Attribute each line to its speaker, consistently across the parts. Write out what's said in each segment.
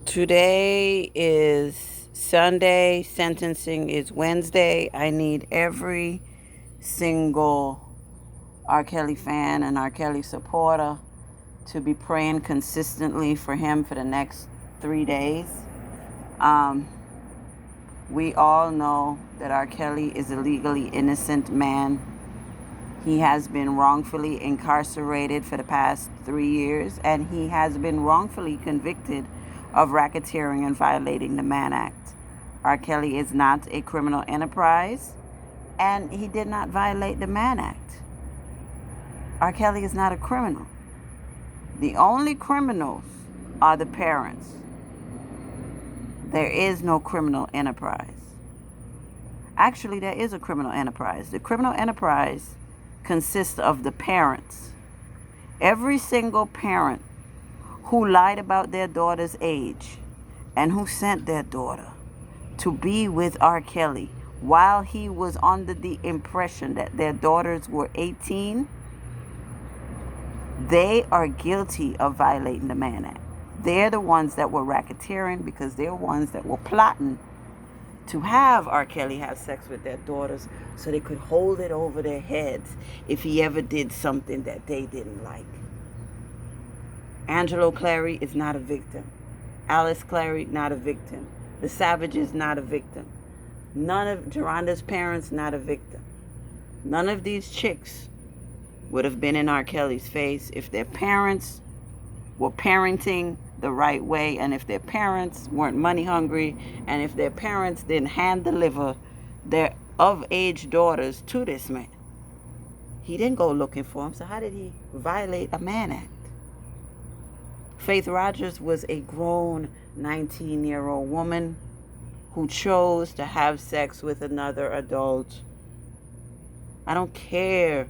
Speaker 1: Today is Sunday. Sentencing is Wednesday. I need every single R. Kelly fan and R. Kelly supporter to be praying consistently for him for the next 3 days. Um, we all know that R. Kelly is a legally innocent man. He has been wrongfully incarcerated for the past 3 years, and he has been wrongfully convicted of racketeering and violating the Mann Act. R. Kelly is not a criminal enterprise, and he did not violate the Mann Act. R. Kelly is not a criminal. The only criminals are the parents. There is no criminal enterprise. Actually, there is a criminal enterprise. The criminal enterprise consists of the parents. Every single parent who lied about their daughter's age and who sent their daughter to be with R. Kelly while he was under the impression that their daughters were 18, they are guilty of violating the Mann Act. They're the ones that were racketeering because they're ones that were plotting to have R. Kelly have sex with their daughters so they could hold it over their heads if he ever did something that they didn't like. Angelo Clary is not a victim. Alice Clary, not a victim. The Savages, not a victim. None of Geronda's parents, not a victim. None of these chicks would have been in R. Kelly's face if their parents were parenting the right way, and if their parents weren't money hungry, and if their parents didn't hand deliver their of age daughters to this man. He didn't go looking for them, so how did he violate a Mann Act? Faith Rogers was a grown 19-year-old woman who chose to have sex with another adult. I don't care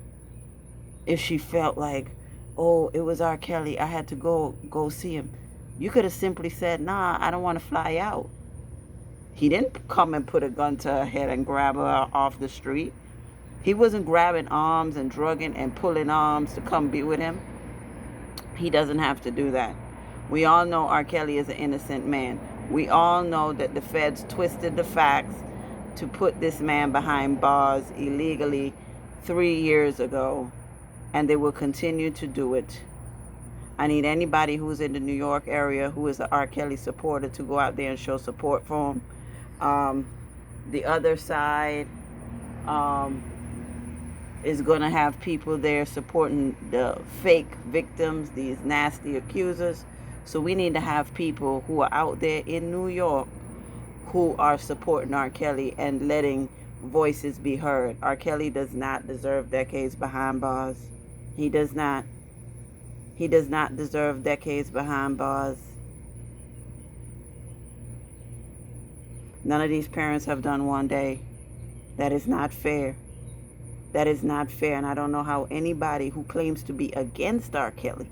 Speaker 1: if she felt like, oh, it was R. Kelly, I had to go see him. You could have simply said, nah, I don't want to fly out. He didn't come and put a gun to her head and grab her off the street. He wasn't grabbing arms and drugging and pulling arms to come be with him. He doesn't have to do that. We all know R. Kelly is an innocent man. We all know that the feds twisted the facts to put this man behind bars illegally 3 years ago, and they will continue to do it. I need anybody who's in the New York area who is an R. Kelly supporter to go out there and show support for him. The other side is going to have people there supporting the fake victims, these nasty accusers. So we need to have people who are out there in New York who are supporting R. Kelly and letting voices be heard. R. Kelly does not deserve decades behind bars. He does not. He does not deserve decades behind bars. None of these parents have done one day. That is not fair. That is not fair. And I don't know how anybody who claims to be against R. Kelly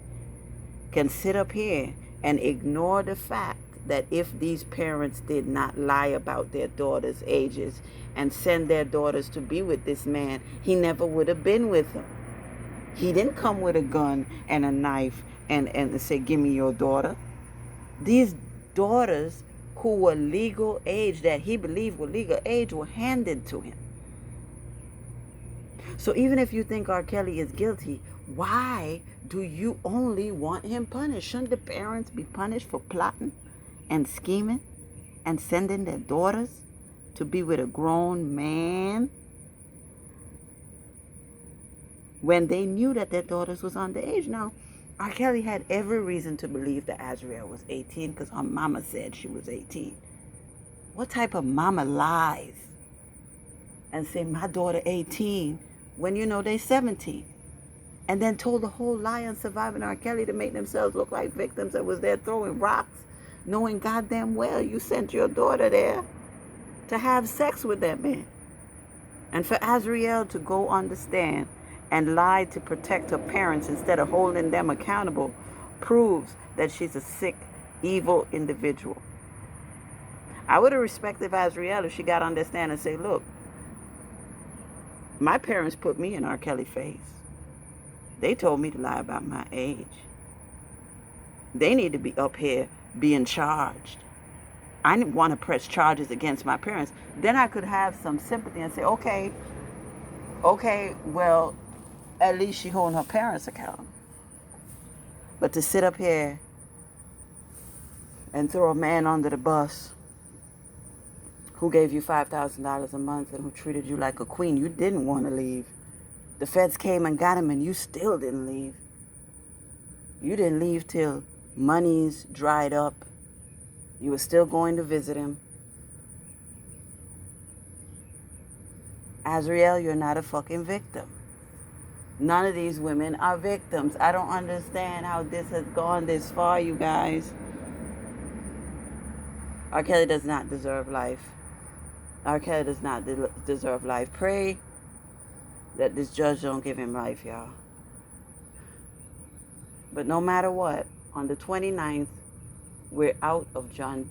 Speaker 1: can sit up here and ignore the fact that if these parents did not lie about their daughters' ages and send their daughters to be with this man, he never would have been with them. He didn't come with a gun and a knife and say, give me your daughter. These daughters who were legal age, that he believed were legal age, were handed to him. So even if you think R. Kelly is guilty, why do you only want him punished? Shouldn't the parents be punished for plotting and scheming and sending their daughters to be with a grown man when they knew that their daughters was underage? Now, R. Kelly had every reason to believe that Azriel was 18 because her mama said she was 18. What type of mama lies and say, my daughter 18, when you know they 17? And then told the whole lie on surviving R. Kelly to make themselves look like victims that was there throwing rocks, knowing goddamn well you sent your daughter there to have sex with that man. And for Azriel to go on the stand and lie to protect her parents instead of holding them accountable proves that she's a sick, evil individual. I would have respected Azriel if she got on the stand and say, look, my parents put me in R. Kelly's face. They told me to lie about my age. They need to be up here being charged. I didn't want to press charges against my parents. Then I could have some sympathy and say, okay, well, at least she holding her parents accountable. But to sit up here and throw a man under the bus who gave you $5,000 a month and who treated you like a queen, you didn't want to leave. The feds came and got him and you still didn't leave. You didn't leave till money's dried up. You were still going to visit him. Azriel, you're not a fucking victim. None of these women are victims. I don't understand how this has gone this far, you guys. R.Kelly does not deserve life. R.Kelly does not deserve life. Pray that this judge don't give him life, y'all. But no matter what, on the 29th, we're out of Judge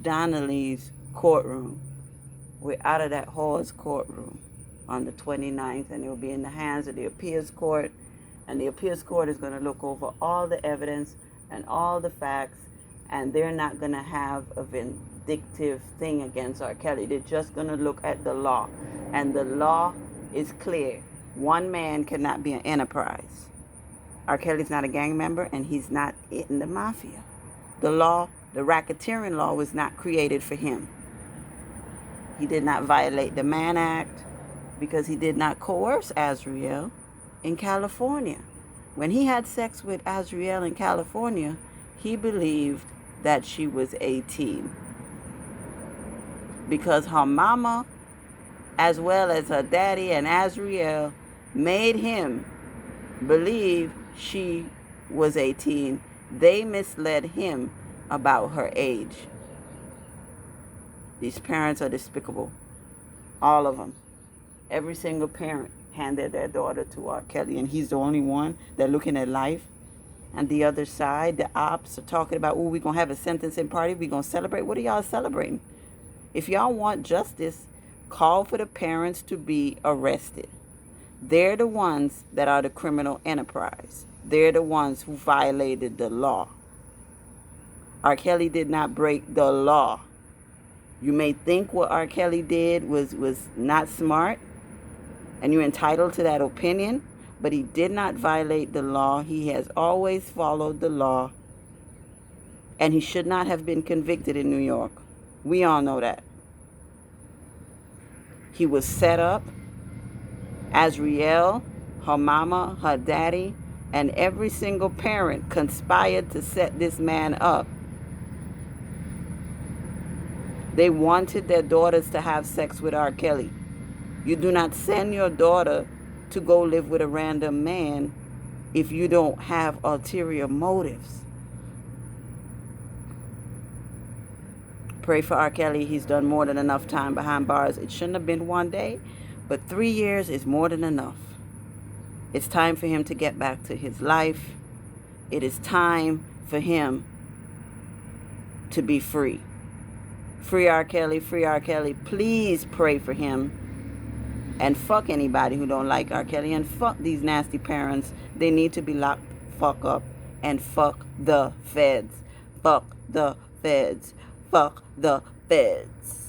Speaker 1: Donnelly's courtroom. We're out of that whore's courtroom on the 29th, and it will be in the hands of the appeals court. And the appeals court is going to look over all the evidence and all the facts, and they're not going to have a vindictive thing against R. Kelly. They're just going to look at the law. And the law is clear. One man cannot be an enterprise. R. Kelly's not a gang member, and he's not in the mafia. The law, the racketeering law, was not created for him. He did not violate the Mann Act because he did not coerce Azriel in California. When he had sex with Azriel in California, he believed that she was 18. Because her mama, as well as her daddy and Azriel, made him believe she was 18. They misled him about her age. These parents are despicable. All of them. Every single parent handed their daughter to R. Kelly, and he's the only one that's looking at life. And the other side, the ops, are talking about, oh, we're going to have a sentencing party. We're going to celebrate. What are y'all celebrating? If y'all want justice, call for the parents to be arrested. They're the ones that are the criminal enterprise. They're the ones who violated the law. R. Kelly did not break the law. You may think what R. Kelly did was not smart, and you're entitled to that opinion, but he did not violate the law. He has always followed the law, and he should not have been convicted in New York. We all know that. He was set up. Azriel, her mama, her daddy, and every single parent conspired to set this man up. They wanted their daughters to have sex with R. Kelly. You do not send your daughter to go live with a random man if you don't have ulterior motives. Pray for R. Kelly. He's done more than enough time behind bars. It shouldn't have been 1 day, but 3 years is more than enough. It's time for him to get back to his life. It is time for him to be free. Free R. Kelly, free R. Kelly. Please pray for him. And fuck anybody who don't like R. Kelly. And fuck these nasty parents. They need to be locked fuck up. And fuck the feds. Fuck the feds. Fuck the feds.